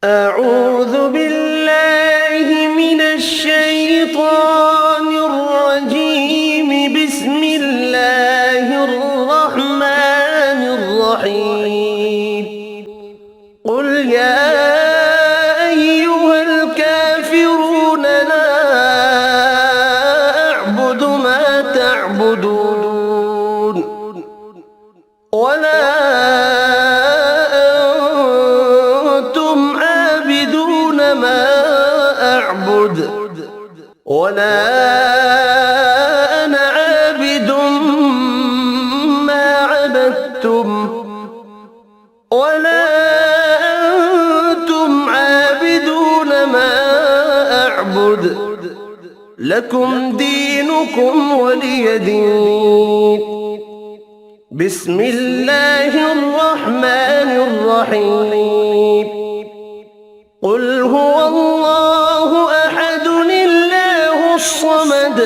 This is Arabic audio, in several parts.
أعوذ بالله من الشيطان الرجيم. بسم الله الرحمن الرحيم. قل يا أيها الكافرون لا أعبد ما تعبدون ولا ولا أنا عابد ما عبدتم ولا أنتم عابدون ما أعبد. لكم دينكم ولي دين. بسم الله الرحمن الرحيم. قل هو الله أحد الصمد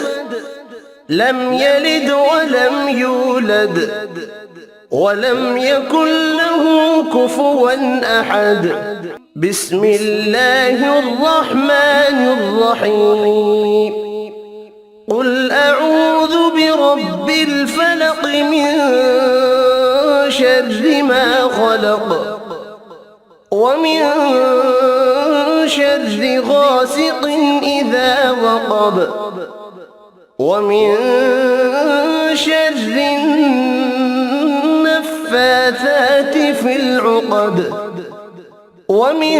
لم يلد ولم يولد ولم يكن له كفوا أحد. بسم الله الرحمن الرحيم. قل أعوذ برب الفلق من شر ما خلق ومن شر غاسق إذا وقب ومن شر النفاثات في العقد ومن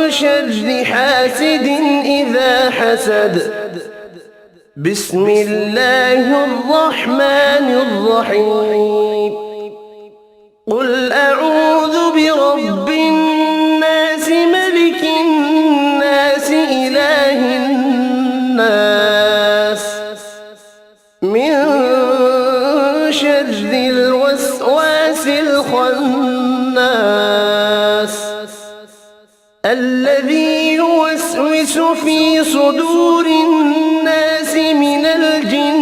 شر حاسد إذا حسد. بسم الله الرحمن الرحيم. قل أعوذ برب الناس ملك الناس إله الناس من شر الوسواس الخناس الذي يوسوس في صدور الناس من الجن